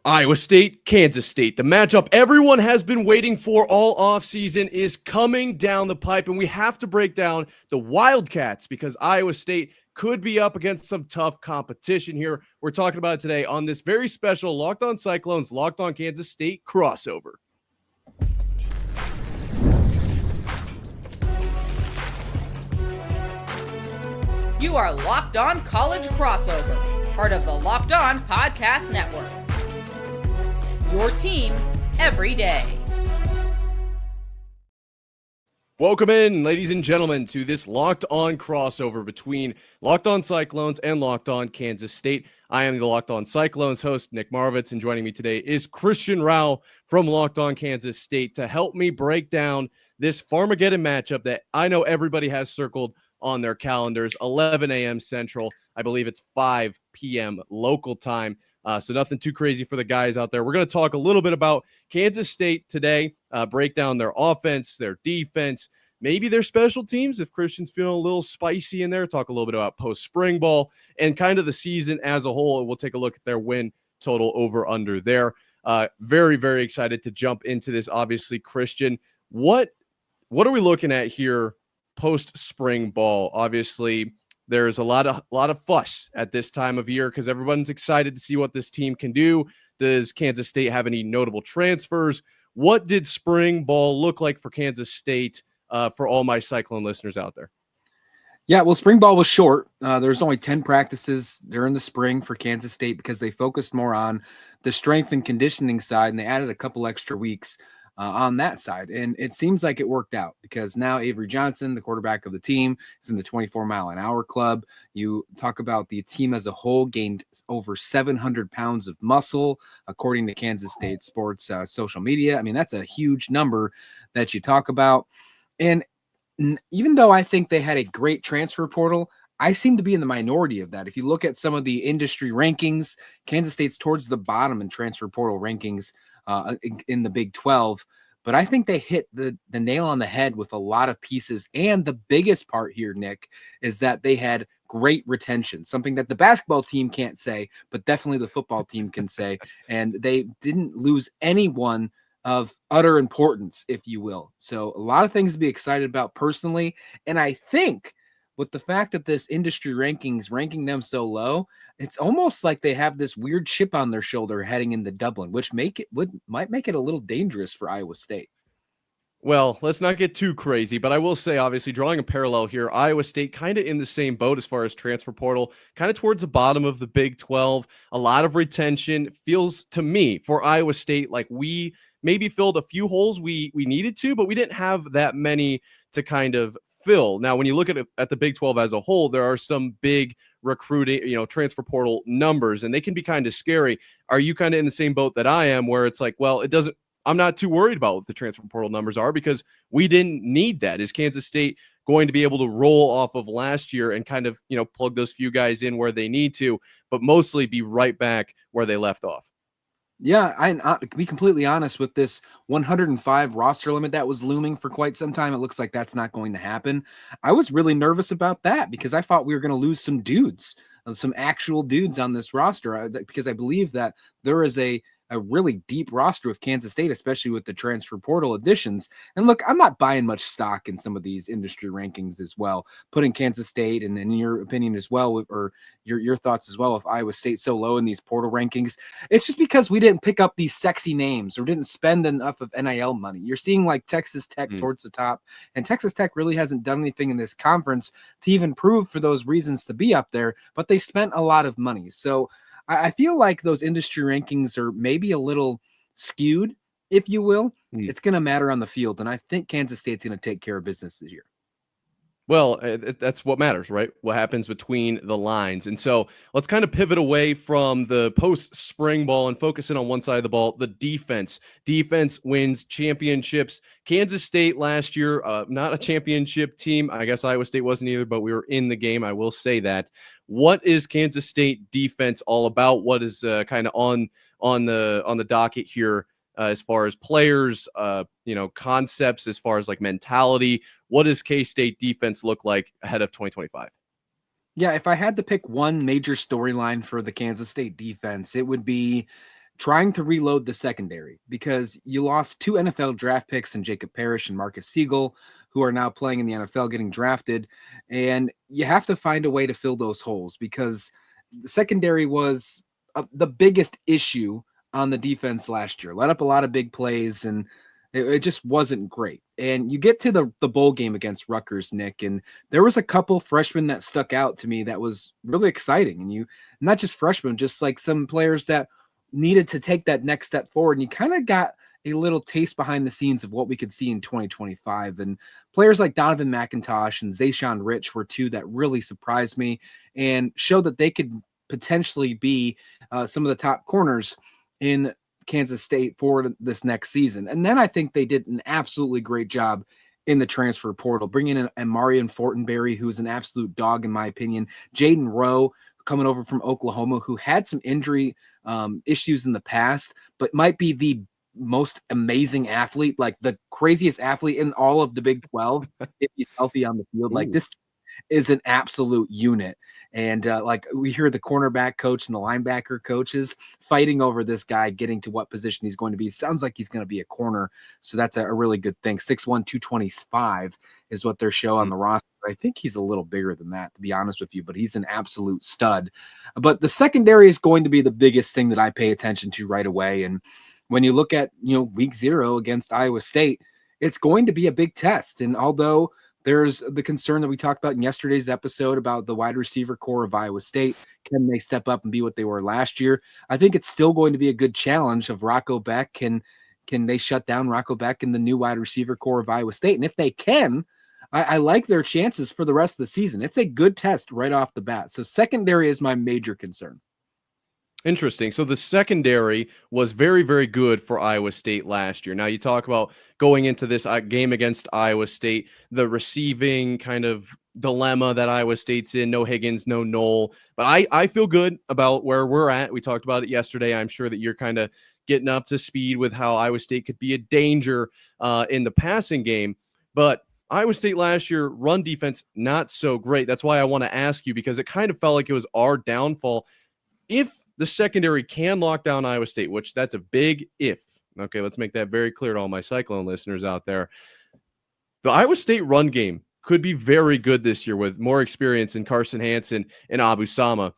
Iowa State, Kansas State. The matchup everyone has been waiting for all offseason is coming down the pipe, and we have to break down the Wildcats because Iowa State could be up against some tough competition here. We're talking about it today on this very special Locked On Cyclones, Locked On Kansas State crossover. You are Locked On College Crossover, part of the Locked On Podcast Network. Your team every day. Welcome in, ladies and gentlemen, to this Locked On crossover between Locked On Cyclones and Locked On Kansas State. I am the Locked On Cyclones host, Nick Marvitz, and joining me today is Christian Rao from Locked On Kansas State to help me break down this Farmageddon matchup that I know everybody has circled on their calendars, 11 a.m. Central. I believe it's 5 p.m. local time. So nothing too crazy for the guys out there. We're going to talk a little bit about Kansas State today, break down their offense, their defense, maybe their special teams if Christian's feeling a little spicy in there, talk a little bit about post-spring ball and kind of the season as a whole. We'll take a look at their win total over under there. Very, very excited to jump into this. Obviously, Christian, what are we looking at here post-spring ball? Obviously, there's a lot of fuss at this time of year because everyone's excited to see what this team can do. Does Kansas State have any notable transfers? What did spring ball look like for Kansas State for all my Cyclone listeners out there? Yeah, well, spring ball was short. There's only 10 practices during the spring for Kansas State because they focused more on the strength and conditioning side, and they added a couple extra weeks on that side. And it seems like it worked out because now Avery Johnson, the quarterback of the team, is in the 24-mile-an-hour club. You talk about the team as a whole gained over 700 pounds of muscle, according to Kansas State sports social media. I mean, that's a huge number that you talk about. And even though I think they had a great transfer portal, I seem to be in the minority of that. If you look at some of the industry rankings, Kansas State's towards the bottom in transfer portal rankings in the Big 12, but I think they hit the nail on the head with a lot of pieces. And the biggest part here, Nick, is that they had great retention, something that the basketball team can't say, but definitely the football team can say. And they didn't lose anyone of utter importance, if you will. So a lot of things to be excited about personally. And I think with the fact that this industry rankings ranking them so low, it's almost like they have this weird chip on their shoulder heading into Dublin, which might make it a little dangerous for Iowa State. Well, let's not get too crazy, but I will say, obviously, drawing a parallel here, Iowa State kind of in the same boat as far as transfer portal, kind of towards the bottom of the Big 12. A lot of retention feels to me for Iowa State like we maybe filled a few holes we needed to, but we didn't have that many to kind of fill. Now, when you look at the Big 12 as a whole, there are some big recruiting, transfer portal numbers, and they can be kind of scary. Are you kind of in the same boat that I am, where it's like, well, I'm not too worried about what the transfer portal numbers are because we didn't need that? Is Kansas State going to be able to roll off of last year and kind of, plug those few guys in where they need to, but mostly be right back where they left off? Yeah, to be completely honest, with this 105 roster limit that was looming for quite some time, it looks like that's not going to happen. I was really nervous about that because I thought we were going to lose some dudes, some actual dudes on this roster, because I believe that there is a really deep roster of Kansas State, especially with the transfer portal additions. And look, I'm not buying much stock in some of these industry rankings as well, putting Kansas State and in your opinion as well, or your thoughts as well, if Iowa State so low in these portal rankings. It's just because we didn't pick up these sexy names or didn't spend enough of NIL money. You're seeing like Texas Tech towards the top, and Texas Tech really hasn't done anything in this conference to even prove for those reasons to be up there, but they spent a lot of money. So I feel like those industry rankings are maybe a little skewed, if you will. It's going to matter on the field, and I think Kansas State's going to take care of business this year. Well, that's what matters, right? What happens between the lines. And so let's kind of pivot away from the post-spring ball and focus in on one side of the ball, the defense. Defense wins championships. Kansas State last year, not a championship team. I guess Iowa State wasn't either, but we were in the game. I will say that. What is Kansas State defense all about? What is kind of on the docket here? As far as players, concepts, as far as like mentality, what does K-State defense look like ahead of 2025? Yeah, if I had to pick one major storyline for the Kansas State defense, it would be trying to reload the secondary, because you lost 2 NFL draft picks in Jacob Parrish and Marcus Siegel, who are now playing in the NFL, getting drafted. And you have to find a way to fill those holes, because the secondary was the biggest issue on the defense last year. Let up a lot of big plays, and it just wasn't great. And you get to the bowl game against Rutgers, Nick, and there was a couple freshmen that stuck out to me that was really exciting. And you, not just freshmen, just like some players that needed to take that next step forward. And you kind of got a little taste behind the scenes of what we could see in 2025. And players like Donovan McIntosh and Zayshawn Rich were 2 that really surprised me and showed that they could potentially be some of the top corners in Kansas State for this next season. And then I think they did an absolutely great job in the transfer portal, bringing in Amarian Fortenberry, who's an absolute dog in my opinion, Jaden Rowe coming over from Oklahoma, who had some injury issues in the past, but might be the most amazing athlete, like the craziest athlete in all of the Big 12 if he's healthy on the field. Like, this is an absolute unit. And like, we hear the cornerback coach and the linebacker coaches fighting over this guy getting to what position he's going to be. Sounds like he's going to be a corner. So that's a really good thing. 6'1", 225 is what they're showing on the roster. I think he's a little bigger than that, to be honest with you, but he's an absolute stud. But the secondary is going to be the biggest thing that I pay attention to right away. And when you look at, week 0 against Iowa State, it's going to be a big test. And although there's the concern that we talked about in yesterday's episode about the wide receiver core of Iowa State, can they step up and be what they were last year? I think it's still going to be a good challenge of Rocco Beck. Can they shut down Rocco Beck in the new wide receiver core of Iowa State? And if they can, I like their chances for the rest of the season. It's a good test right off the bat. So secondary is my major concern. Interesting. So the secondary was very, very good for Iowa State last year. Now you talk about going into this game against Iowa State, the receiving kind of dilemma that Iowa State's in, no Higgins, no Knoll, but I feel good about where we're at. We talked about it yesterday. I'm sure that you're kind of getting up to speed with how Iowa State could be a danger in the passing game, but Iowa State last year, run defense, not so great. That's why I want to ask you, because it kind of felt like it was our downfall. If the secondary can lock down Iowa State, which that's a big if. Okay, let's make that very clear to all my Cyclone listeners out there. The Iowa State run game could be very good this year with more experience in Carson Hansen and Abu Sama.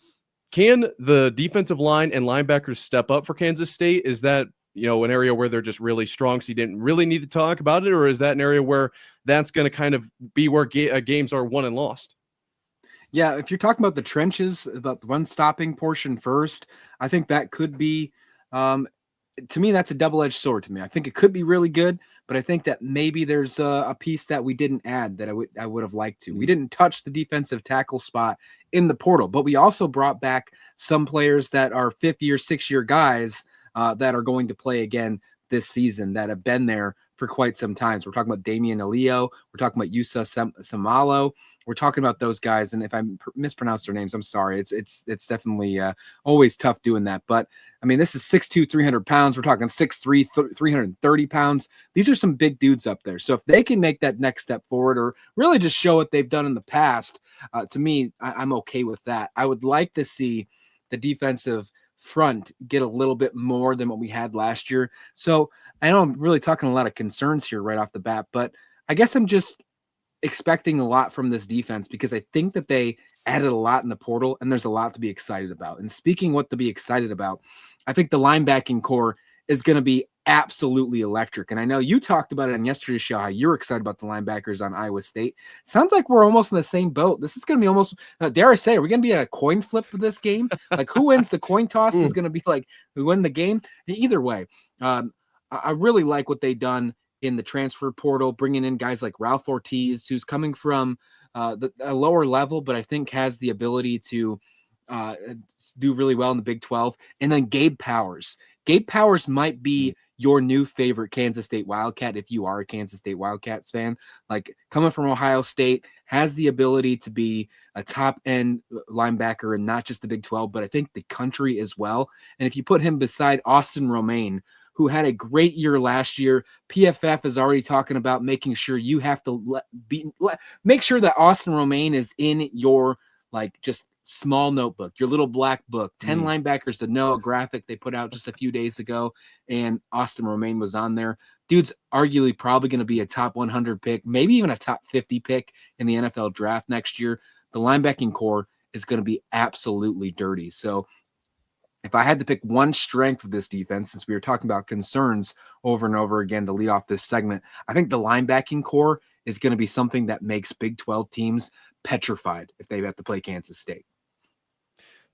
Can the defensive line and linebackers step up for Kansas State? Is that an area where they're just really strong, so you didn't really need to talk about it? Or is that an area where that's going to kind of be where games are won and lost? Yeah, if you're talking about the trenches, about the run-stopping portion first, I think that could be, to me, that's a double-edged sword to me. I think it could be really good, but I think that maybe there's a piece that we didn't add that I would have liked to. We didn't touch the defensive tackle spot in the portal, but we also brought back some players that are 5-year, 6-year guys that are going to play again this season that have been there for quite some time. So we're talking about Damian Aleo. We're talking about Yusa Samalo. We're talking about those guys. And if I mispronounce their names, I'm sorry. It's definitely always tough doing that. But I mean, this is 6'2", 300 pounds. We're talking 6'3", 330 pounds. These are some big dudes up there. So if they can make that next step forward, or really just show what they've done in the past, to me, I'm okay with that. I would like to see the defensive front get a little bit more than what we had last year. So I know I'm really talking a lot of concerns here right off the bat, but I guess I'm just expecting a lot from this defense, because I think that they added a lot in the portal and there's a lot to be excited about. And speaking what to be excited about, I think the linebacking core is going to be absolutely electric. And I know you talked about it on yesterday's show, how you're excited about the linebackers on Iowa State. Sounds like we're almost in the same boat. This is going to be almost, dare I say, are we going to be at a coin flip for this game? Like, who wins the coin toss is going to be like who win the game. Either way, I really like what they've done in the transfer portal, bringing in guys like Ralph Ortiz, who's coming from a lower level, but I think has the ability to do really well in the Big 12. And then Gabe Powers. Gabe Powers might be your new favorite Kansas State Wildcat if you are a Kansas State Wildcats fan. Like, coming from Ohio State, has the ability to be a top-end linebacker, and not just the Big 12, but I think the country as well. And if you put him beside Austin Romaine, who had a great year last year, PFF is already talking about making sure you have to make sure that Austin Romaine is in your just small notebook, your little black book, 10 linebackers to know, a graphic they put out just a few days ago, and Austin Romaine was on there. Dude's arguably probably going to be a top 100 pick, maybe even a top 50 pick in the NFL draft next year. The linebacking core is going to be absolutely dirty. So if I had to pick one strength of this defense, since we were talking about concerns over and over again to lead off this segment, I think the linebacking core is going to be something that makes Big 12 teams petrified if they have to play Kansas State.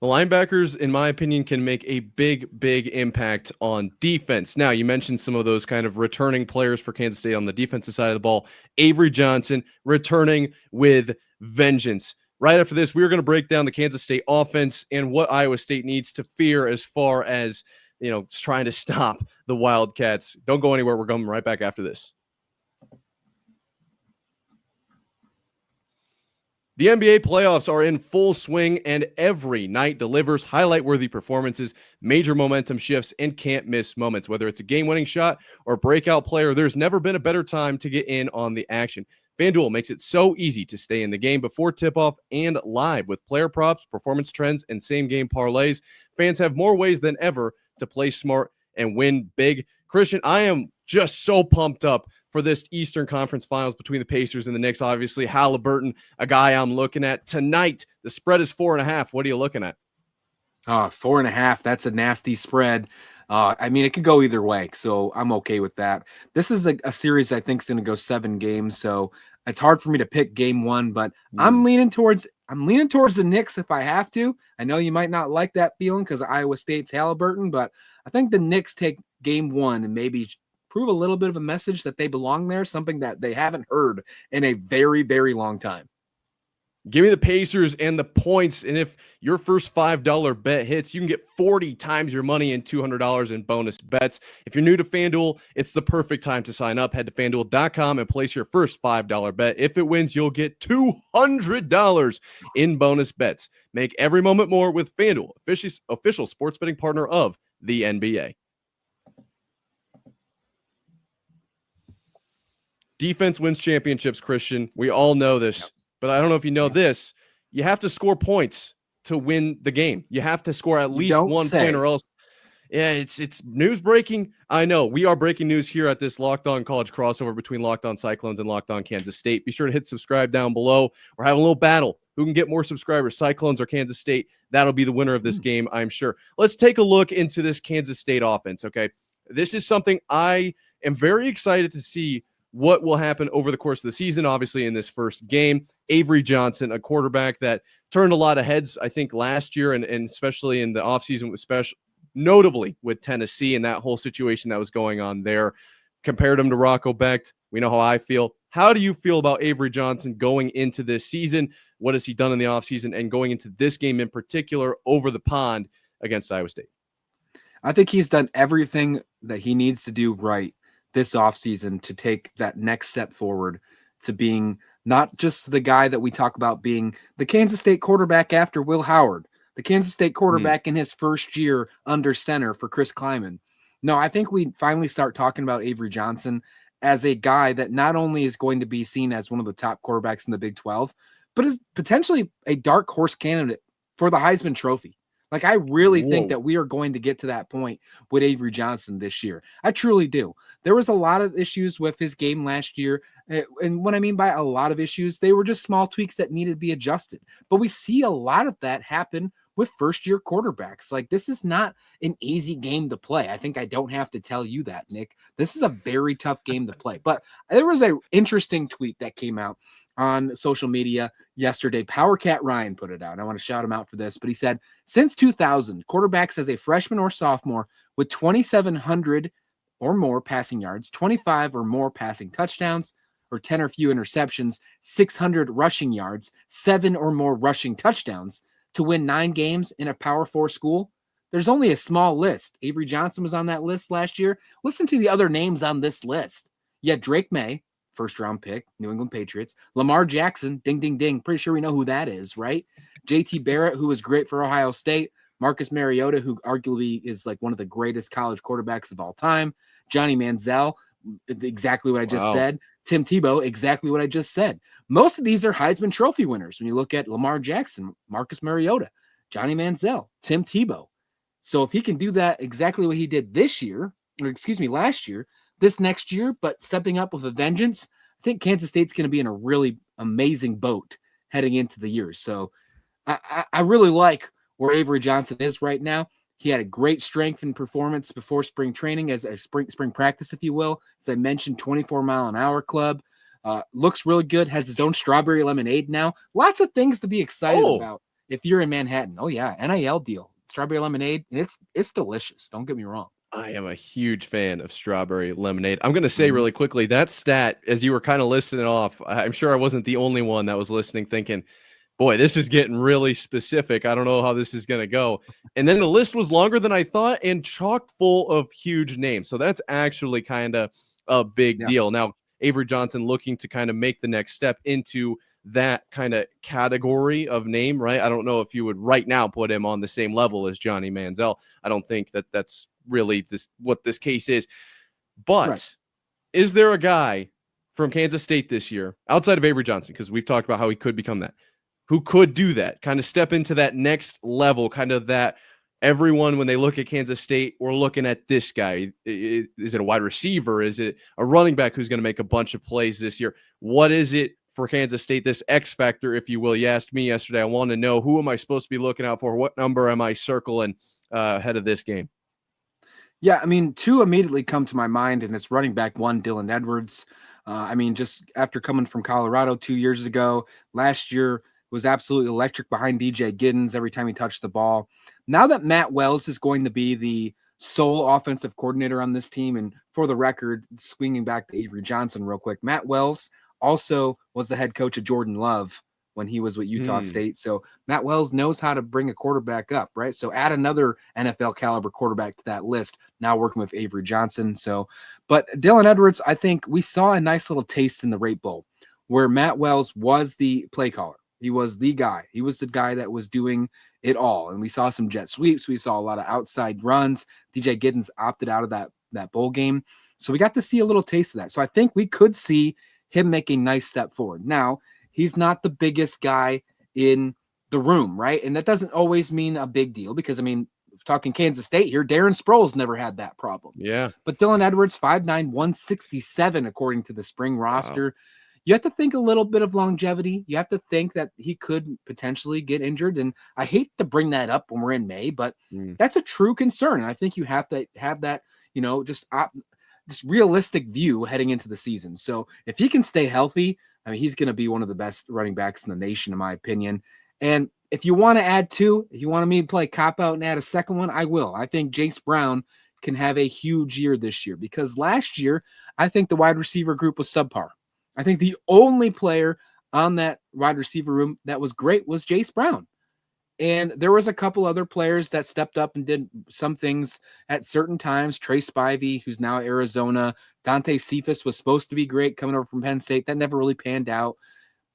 The linebackers, in my opinion, can make a big impact on defense. Now, you mentioned some of those kind of returning players for Kansas State on the defensive side of the ball. Avery Johnson returning with vengeance. Right after this, we're going to break down the Kansas State offense and what Iowa State needs to fear as far as, trying to stop the Wildcats. Don't go anywhere. We're coming right back after this. The NBA playoffs are in full swing, and every night delivers highlight-worthy performances, major momentum shifts, and can't-miss moments. Whether it's a game-winning shot or breakout player, there's never been a better time to get in on the action. FanDuel makes it so easy to stay in the game before tip-off and live with player props, performance trends, and same-game parlays. Fans have more ways than ever to play smart and win big. Christian, I am just so pumped up for this Eastern Conference Finals between the Pacers and the Knicks. Obviously, Halliburton, a guy I'm looking at tonight. The spread is 4.5. What are you looking at? 4.5. That's a nasty spread. It could go either way, so I'm okay with that. This is a series I think is going to go 7 games, so it's hard for me to pick game one, but I'm leaning towards the Knicks if I have to. I know you might not like that feeling because of Iowa State's Halliburton, but I think the Knicks take game one and maybe prove a little bit of a message that they belong there, something that they haven't heard in a very, very long time. Give me the Pacers and the points, and if your first $5 bet hits, you can get 40 times your money and $200 in bonus bets. If you're new to FanDuel, it's the perfect time to sign up. Head to FanDuel.com and place your first $5 bet. If it wins, you'll get $200 in bonus bets. Make every moment more with FanDuel, official sports betting partner of the NBA. Defense wins championships, Christian. We all know this, but I don't know if you know this. You have to score points to win the game. You have to score at least 1 point or else. Yeah, it's news breaking. I know we are breaking news here at this Locked On College crossover between Locked On Cyclones and Locked On Kansas State. Be sure to hit subscribe down below. We're having a little battle. Who can get more subscribers, Cyclones or Kansas State? That'll be the winner of this game, I'm sure. Let's take a look into this Kansas State offense, okay? This is something I am very excited to see what will happen over the course of the season. Obviously, in this first game, Avery Johnson, a quarterback that turned a lot of heads, I think, last year, and especially in the offseason, notably with Tennessee and that whole situation that was going on there. Compared him to Rocco Becht. We know how I feel. How do you feel about Avery Johnson going into this season? What has he done in the offseason and going into this game in particular over the pond against Iowa State? I think he's done everything that he needs to do right this offseason to take that next step forward to being not just the guy that we talk about being the Kansas State quarterback after Will Howard, the Kansas State quarterback in his first year under center for Chris Klieman. No, I think we finally start talking about Avery Johnson as a guy that not only is going to be seen as one of the top quarterbacks in the Big 12, but is potentially a dark horse candidate for the Heisman Trophy. Like, I really think that we are going to get to that point with Avery Johnson this year. I truly do. There was a lot of issues with his game last year. And what I mean by a lot of issues, they were just small tweaks that needed to be adjusted. But we see a lot of that happen with first-year quarterbacks. Like, this is not an easy game to play. I think I don't have to tell you that, Nick. This is a very tough game to play. But there was an interesting tweet that came out on social media yesterday. Power Cat Ryan put it out. I want to shout him out for this, but he said, since 2000, quarterbacks as a freshman or sophomore with 2,700 or more passing yards, 25 or more passing touchdowns, or 10 or few interceptions, 600 rushing yards, 7 or more rushing touchdowns to win 9 games in a Power 4 school. There's only a small list. Avery Johnson was on that list last year. Listen to the other names on this list. You had Drake May, first-round pick, New England Patriots. Lamar Jackson, ding, ding, ding. Pretty sure we know who that is, right? J.T. Barrett, who was great for Ohio State. Marcus Mariota, who arguably is like one of the greatest college quarterbacks of all time. Johnny Manziel, exactly what I just Wow. said. Tim Tebow, exactly what I just said. Most of these are Heisman Trophy winners. When you look at Lamar Jackson, Marcus Mariota, Johnny Manziel, Tim Tebow. So if he can do that exactly what he did last year, this next year, but stepping up with a vengeance, I think Kansas State's going to be in a really amazing boat heading into the year. So I really like where Avery Johnson is right now. He had a great strength and performance before spring training, as a spring practice, if you will. As I mentioned, 24-mile-an-hour club. Looks really good. Has his own strawberry lemonade now. Lots of things to be excited about if you're in Manhattan. Oh yeah, NIL deal, strawberry lemonade. It's delicious. Don't get me wrong. I am a huge fan of strawberry lemonade. I'm going to say really quickly, that stat, as you were kind of listening off, I'm sure I wasn't the only one that was listening thinking, boy, this is getting really specific. I don't know how this is going to go. And then the list was longer than I thought and chock full of huge names. So that's actually kind of a big deal. Now, Avery Johnson looking to kind of make the next step into that kind of category of name, right? I don't know if you would right now put him on the same level as Johnny Manziel. I don't think that that's really what this case is. But is there a guy from Kansas State this year, outside of Avery Johnson, because we've talked about how he could become that, who could do that, kind of step into that next level, kind of that everyone, when they look at Kansas State, we're looking at this guy. Is it a wide receiver? Is it a running back who's going to make a bunch of plays this year? What is it for Kansas State, this X factor, if you will? You asked me yesterday. I want to know, who am I supposed to be looking out for? What number am I circling ahead of this game? Yeah, I mean, two immediately come to my mind, and it's running back one, Dylan Edwards. I mean, just after coming from Colorado 2 years ago, last year was absolutely electric behind DJ Giddens every time he touched the ball. Now that Matt Wells is going to be the sole offensive coordinator on this team, and for the record, swinging back to Avery Johnson real quick, Matt Wells also was the head coach of Jordan Love when he was with Utah State. So Matt Wells knows how to bring a quarterback up, right? So add another NFL caliber quarterback to that list, now working with Avery Johnson. So, but Dylan Edwards, I think we saw a nice little taste in the Rape Bowl where Matt Wells was the play caller. He was the guy. He was the guy that was doing it all. And we saw some jet sweeps. We saw a lot of outside runs. DJ Giddens opted out of that bowl game. So we got to see a little taste of that. So I think we could see him make a nice step forward. Now, he's not the biggest guy in the room, right? And that doesn't always mean a big deal because, I mean, talking Kansas State here, Darren Sproles never had that problem. Yeah. But Dylan Edwards, 5'9", 167, according to the spring roster. Wow. You have to think a little bit of longevity. You have to think that he could potentially get injured. And I hate to bring that up when we're in May, but that's a true concern. And I think you have to have that, you know, just realistic view heading into the season. So if he can stay healthy, I mean, he's going to be one of the best running backs in the nation, in my opinion. And if you want to add two, if you want me to play cop out and add a second one, I will. I think Jace Brown can have a huge year this year because last year, I think the wide receiver group was subpar. I think the only player on that wide receiver room that was great was Jace Brown. And there was a couple other players that stepped up and did some things at certain times. Trey Spivey, who's now at Arizona. Dante Cephas was supposed to be great coming over from Penn State. That never really panned out.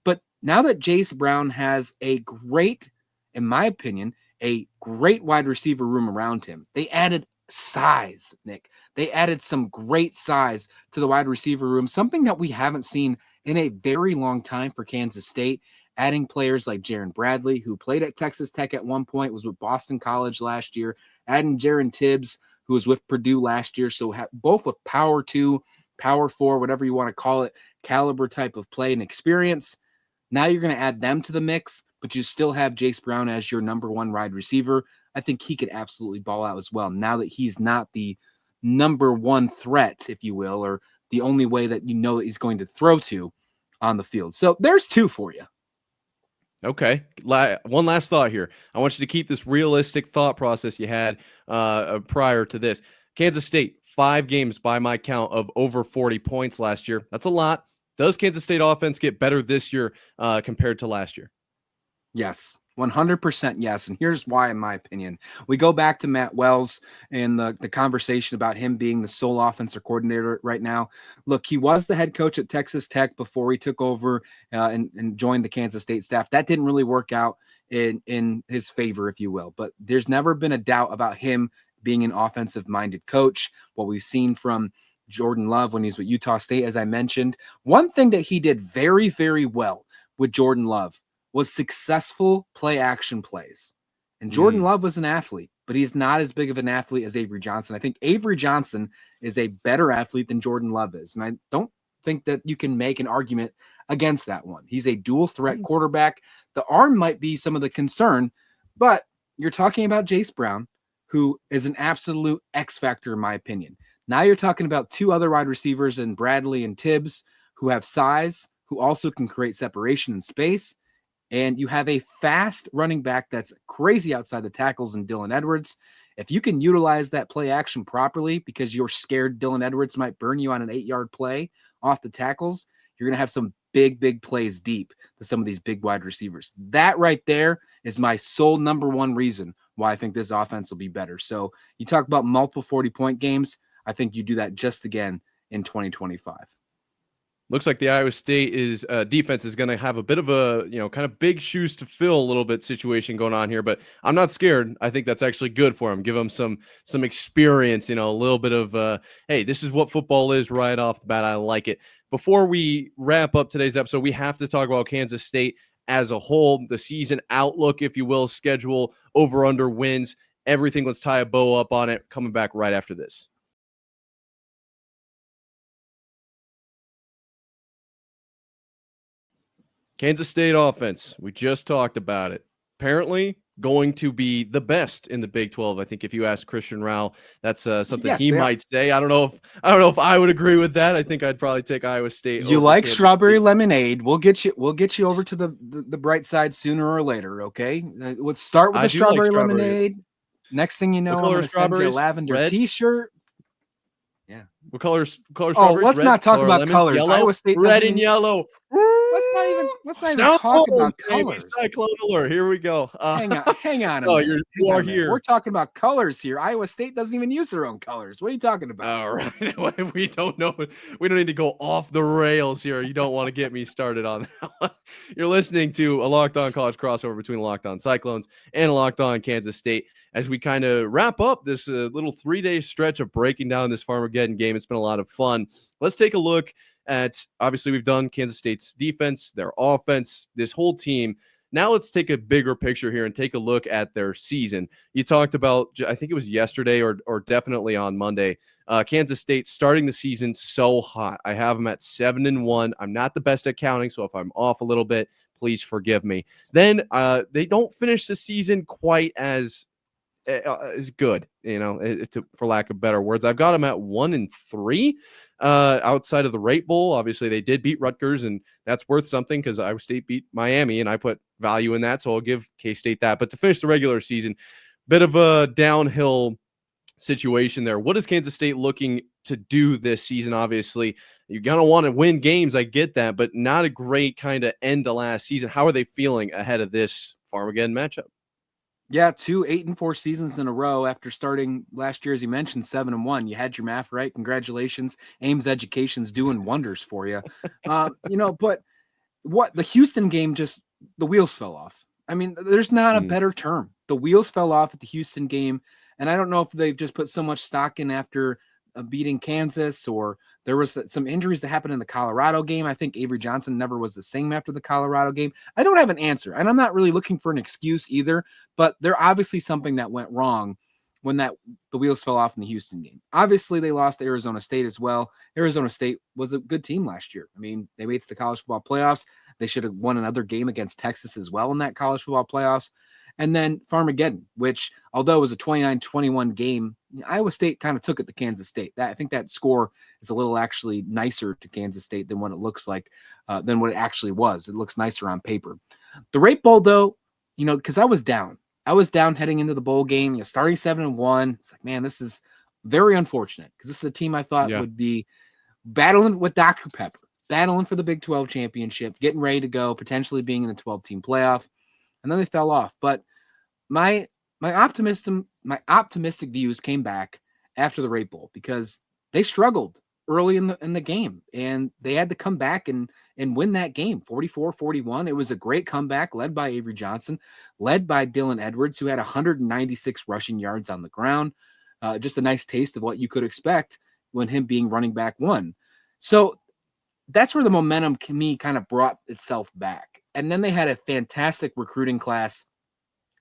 But now that Jace Brown has a great, in my opinion, a great wide receiver room around him, they added size, Nick. They added some great size to the wide receiver room, something that we haven't seen in a very long time for Kansas State. Adding players like Jerand Bradley, who played at Texas Tech at one point, was with Boston College last year. Adding Jerand Tibbs, who was with Purdue last year. So both with power 2, power 4, whatever you want to call it, caliber type of play and experience. Now you're going to add them to the mix, but you still have Jace Brown as your number one wide receiver. I think he could absolutely ball out as well now that he's not the number one threat, if you will, or the only way that you know that he's going to throw to on the field. So there's two for you. Okay. One last thought here. I want you to keep this realistic thought process you had prior to this. Kansas State, 5 games by my count of over 40 points last year. That's a lot. Does Kansas State offense get better this year compared to last year? Yes, 100% yes. And here's why, in my opinion. We go back to Matt Wells and the conversation about him being the sole offensive coordinator right now. Look, he was the head coach at Texas Tech before he took over and joined the Kansas State staff. That didn't really work out in his favor, if you will. But there's never been a doubt about him being an offensive-minded coach. What we've seen from Jordan Love when he's with Utah State, as I mentioned. One thing that he did very, very well with Jordan Love was successful play action plays. And Jordan Love was an athlete, but he's not as big of an athlete as Avery Johnson. I think Avery Johnson is a better athlete than Jordan Love is. And I don't think that you can make an argument against that one. He's a dual threat quarterback. The arm might be some of the concern, but you're talking about Jace Brown, who is an absolute X factor, in my opinion. Now you're talking about two other wide receivers in Bradley and Tibbs who have size, who also can create separation in space. And you have a fast running back that's crazy outside the tackles in Dylan Edwards. If you can utilize that play action properly because you're scared Dylan Edwards might burn you on an 8-yard play off the tackles, you're going to have some big, big plays deep to some of these big wide receivers. That right there is my sole number one reason why I think this offense will be better. So you talk about multiple 40-point games. I think you do that just again in 2025. Looks like the Iowa State defense is going to have a bit of a, kind of big shoes to fill a little bit situation going on here, but I'm not scared. I think that's actually good for them. Give them some experience, a little bit of, hey, this is what football is right off the bat. I like it. Before we wrap up today's episode, we have to talk about Kansas State as a whole, the season outlook, if you will, schedule, over, under, wins, everything. Let's tie a bow up on it. Coming back right after this. Kansas State offense, we just talked about it. Apparently going to be the best in the Big 12. I think if you ask Christian Rao, that's something he might say. I don't know if I would agree with that. I think I'd probably take Iowa State. You like strawberry lemonade. We'll get you over to the bright side sooner or later, okay? Let's start with the strawberry lemonade. Next thing you know, I'm going to send you a lavender t-shirt. Yeah. What color strawberries? Oh, let's not talk about colors. Yellow, Iowa State red and yellow. Let's not even talk about colors. Cyclone alert. Here we go. Hang on. You are here. We're talking about colors here. Iowa State doesn't even use their own colors. What are you talking about? All right. We don't know. We don't need to go off the rails here. You don't want to get me started on that. You're listening to a Locked On College crossover between Locked On Cyclones and Locked On Kansas State as we kind of wrap up this little 3-day stretch of breaking down this Farmageddon game. It's been a lot of fun. Let's take a look at, obviously, we've done Kansas State's defense, their offense, this whole team. Now let's take a bigger picture here and take a look at their season. You talked about, I think it was yesterday or definitely on Monday, Kansas State starting the season so hot. I have them at 7-1. I'm not the best at counting, so if I'm off a little bit, please forgive me. Then they don't finish the season quite as good, for lack of better words. I've got them at 1-3 outside of the Rate Bowl. Obviously, they did beat Rutgers, and that's worth something because Iowa State beat Miami, and I put value in that, so I'll give K-State that. But to finish the regular season, bit of a downhill situation there. What is Kansas State looking to do this season? Obviously, you're going to want to win games. I get that, but not a great kind of end to last season. How are they feeling ahead of this Farmageddon matchup? Yeah, 2 8-4 seasons in a row after starting last year, as you mentioned, 7-1. You had your math right. Congratulations. Ames Education's doing wonders for you. But what the Houston game, just the wheels fell off. I mean, there's not a better term. The wheels fell off at the Houston game. And I don't know if they've just put so much stock in after beating Kansas, or there was some injuries that happened in the Colorado game. I think Avery Johnson never was the same after the Colorado game. I don't have an answer, and I'm not really looking for an excuse either, but there obviously something that went wrong when the wheels fell off in the Houston game. Obviously, they lost to Arizona State as well. Arizona State was a good team last year. I mean, they made it to the college football playoffs. They should have won another game against Texas as well in that college football playoffs. And then Farmageddon, which, although it was a 29-21 game, Iowa State kind of took it to Kansas State. I think that score is a little actually nicer to Kansas State than what it looks like, than what it actually was. It looks nicer on paper. The Rate Bowl, though, because I was down. I was down heading into the bowl game, starting 7-1. It's like, man, this is very unfortunate because this is a team I thought would be battling with Dr. Pepper, battling for the Big 12 championship, getting ready to go, potentially being in the 12-team playoff. And then they fell off. But my optimistic views came back after the Rate Bowl because they struggled early in the game, and they had to come back and win that game 44-41. It was a great comeback led by Avery Johnson, led by Dylan Edwards, who had 196 rushing yards on the ground. Just a nice taste of what you could expect when him being running back one. So that's where the momentum to me kind of brought itself back. And then they had a fantastic recruiting class.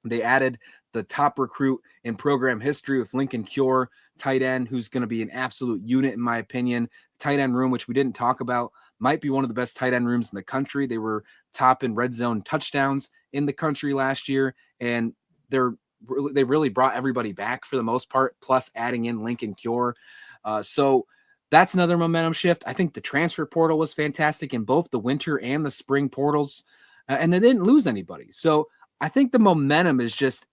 They added the top recruit in program history with Lincoln Cure, tight end, who's going to be an absolute unit, in my opinion. Tight end room, which we didn't talk about, might be one of the best tight end rooms in the country. They were top in red zone touchdowns in the country last year, and they really brought everybody back for the most part, plus adding in Lincoln Cure. So that's another momentum shift. I think the transfer portal was fantastic in both the winter and the spring portals, and they didn't lose anybody. So I think the momentum is just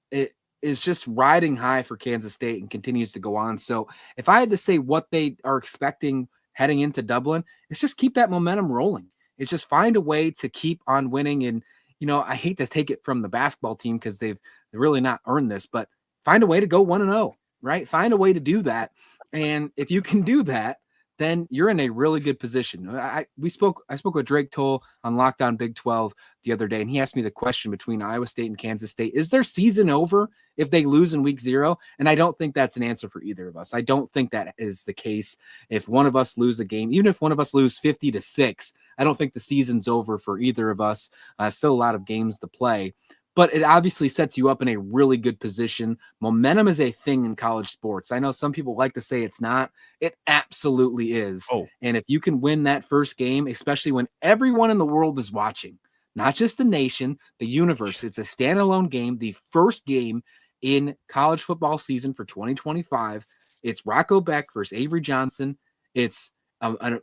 riding high for Kansas State and continues to go on. So if I had to say what they are expecting heading into Dublin, it's just keep that momentum rolling. It's just find a way to keep on winning. And, I hate to take it from the basketball team because they've really not earned this, but find a way to go 1-0, right? Find a way to do that. And if you can do that, then you're in a really good position. I spoke with Drake Toll on Locked On Big 12 the other day, and he asked me the question between Iowa State and Kansas State: is their season over if they lose in week 0? And I don't think that's an answer for either of us. I don't think that is the case. If one of us lose a game, even if one of us lose 50-6, I don't think the season's over for either of us. Still a lot of games to play. But it obviously sets you up in a really good position. Momentum is a thing in college sports. I know some people like to say it's not. It absolutely is. Oh. And if you can win that first game, especially when everyone in the world is watching, not just the nation, the universe, it's a standalone game, the first game in college football season for 2025. It's Rocco Beck versus Avery Johnson. It's a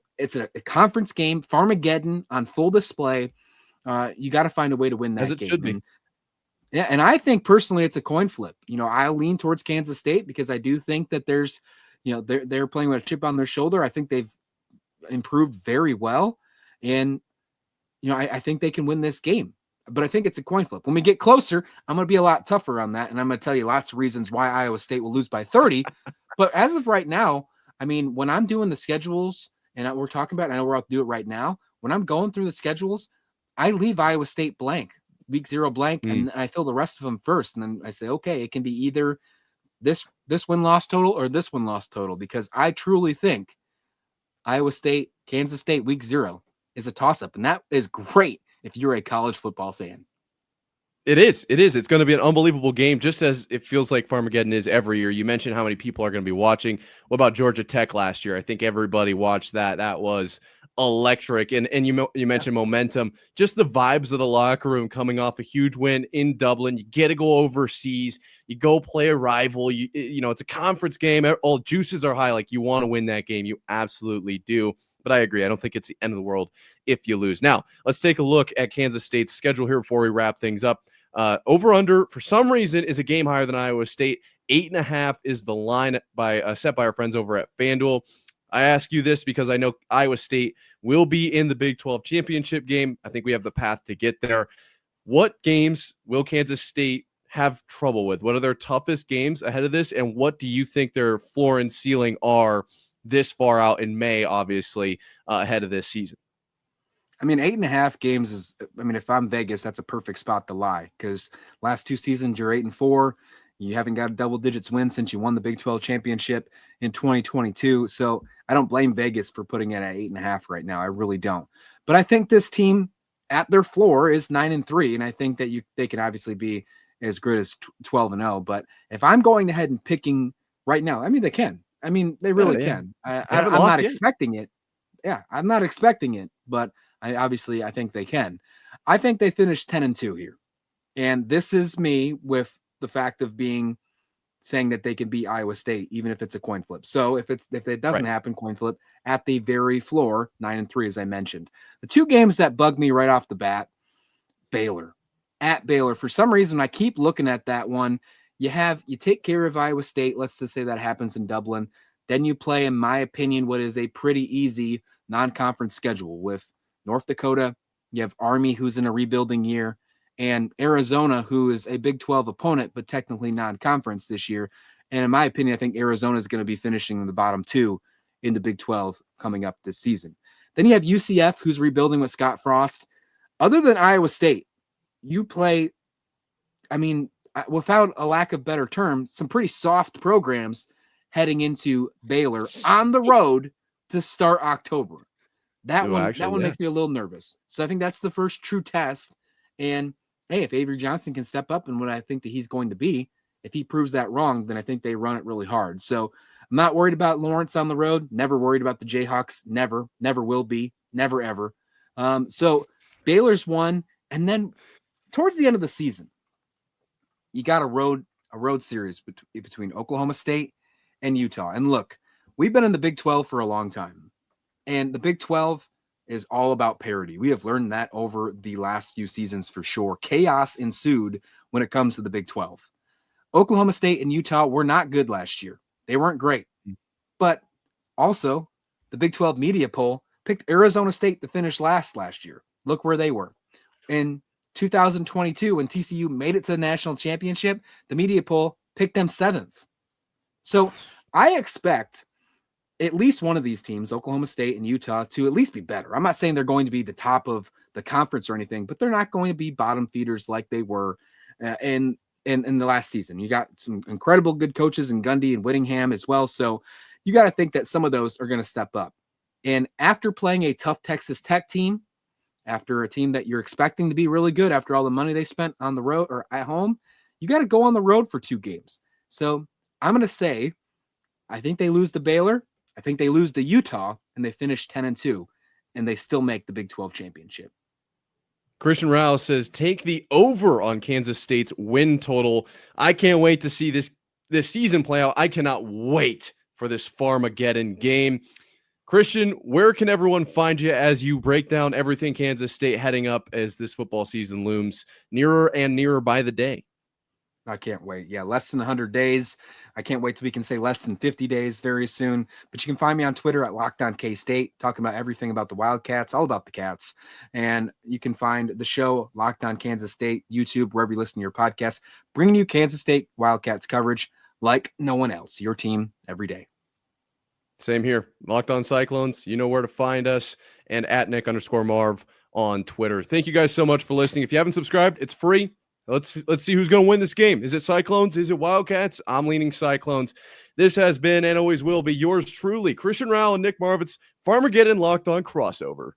conference game, Farmageddon on full display. You got to find a way to win that As it game. should be. Yeah, and I think personally it's a coin flip. I'll lean towards Kansas State because I do think that there's, they're playing with a chip on their shoulder. I think they've improved very well, and I think they can win this game. But I think it's a coin flip. When we get closer, I'm going to be a lot tougher on that, and I'm going to tell you lots of reasons why Iowa State will lose by 30. But as of right now, I mean, when I'm doing the schedules, and we're talking about, I know we're about to do it right now. When I'm going through the schedules, I leave Iowa State blank. Week 0 blank, and I fill the rest of them first. And then I say, okay, it can be either this win-loss total or this win-loss total, because I truly think Iowa State, Kansas State, week 0 is a toss-up. And that is great if you're a college football fan. It is. It's going to be an unbelievable game, just as it feels like Farmageddon is every year. You mentioned how many people are going to be watching. What about Georgia Tech last year? I think everybody watched that. That was electric. And you mentioned momentum, just the vibes of the locker room coming off a huge win in Dublin. You get to go overseas, you go play a rival, it's a conference game, all juices are high. Like, you want to win that game. You absolutely do. But I agree. I don't think it's the end of the world if you lose. Now, let's take a look at Kansas State's schedule here before we wrap things up. Over under, for some reason, is a game higher than Iowa State. 8.5 is the line set by our friends over at FanDuel. I ask you this because I know Iowa State will be in the Big 12 championship game. I think we have the path to get there. What games will Kansas State have trouble with? What are their toughest games ahead of this? And what do you think their floor and ceiling are this far out in May, obviously, ahead of this season? I mean, 8.5 games is, if I'm Vegas, that's a perfect spot to lie, because last 2 seasons, you're 8-4. You haven't got a double digits win since you won the Big 12 championship in 2022. So I don't blame Vegas for putting it at 8.5 right now. I really don't. But I think this team at their floor is 9-3. And I think that they can obviously be as good as 12-0. But if I'm going ahead and picking right now, they can. They really can. I'm not expecting it. Yeah, I'm not expecting it, but I think they can. I think they finished 10-2 here. And this is me with the fact of saying that they can beat Iowa State, even if it's a coin flip. So if it doesn't happen, coin flip at the very floor, 9-3, as I mentioned. The 2 games that bug me right off the bat, Baylor. At Baylor. For some reason, I keep looking at that one. You take care of Iowa State. Let's just say that happens in Dublin. Then you play, in my opinion, what is a pretty easy non-conference schedule with North Dakota. You have Army, who's in a rebuilding year, and Arizona, who is a Big 12 opponent, but technically non-conference this year. And in my opinion, I think Arizona is going to be finishing in the bottom 2 in the Big 12 coming up this season. Then you have UCF, who's rebuilding with Scott Frost. Other than Iowa State, you play, without a lack of better term, some pretty soft programs heading into Baylor on the road to start October. That one makes me a little nervous. So I think that's the first true test. And hey, if Avery Johnson can step up and what I think that he's going to be, if he proves that wrong, then I think they run it really hard. So I'm not worried about Lawrence on the road. Never worried about the Jayhawks. Never will be. Never, ever. So Baylor's won. And then towards the end of the season, you got a road series between Oklahoma State and Utah. And look, we've been in the Big 12 for a long time. And the Big 12 is all about parity. We have learned that over the last few seasons for sure. Chaos ensued when it comes to the Big 12. Oklahoma State and Utah were not good last year. They weren't great. But also, the Big 12 media poll picked Arizona State to finish last year. Look where they were. In 2022, when TCU made it to the national championship, the media poll picked them 7th. So I expect at least one of these teams, Oklahoma State and Utah, to at least be better. I'm not saying they're going to be the top of the conference or anything, but they're not going to be bottom feeders like they were in the last season. You got some incredible good coaches in Gundy and Whittingham as well. So you got to think that some of those are going to step up. And after playing a tough Texas Tech team, after a team that you're expecting to be really good after all the money they spent on the road or at home, you got to go on the road for 2 games. So I'm going to say, I think they lose to Baylor. I think they lose to Utah, and they finish 10-2, and they still make the Big 12 championship. Christian Rao says, take the over on Kansas State's win total. I can't wait to see this season play out. I cannot wait for this Farmageddon game. Christian, where can everyone find you as you break down everything Kansas State heading up as this football season looms nearer and nearer by the day? I can't wait. Yeah, less than 100 days. I can't wait till we can say less than 50 days very soon. But you can find me on Twitter at LockedOnKState, talking about everything about the Wildcats, all about the Cats. And you can find the show Locked On Kansas State, YouTube, wherever you listen to your podcast, bringing you Kansas State Wildcats coverage like no one else. Your team every day. Same here. Locked On Cyclones. You know where to find us, and at Nick_Marv on Twitter. Thank you guys so much for listening. If you haven't subscribed, it's free. Let's see who's going to win this game. Is it Cyclones? Is it Wildcats? I'm leaning Cyclones. This has been and always will be yours truly, Christian Rao and Nick Marvitz, Farmageddon Locked On Crossover.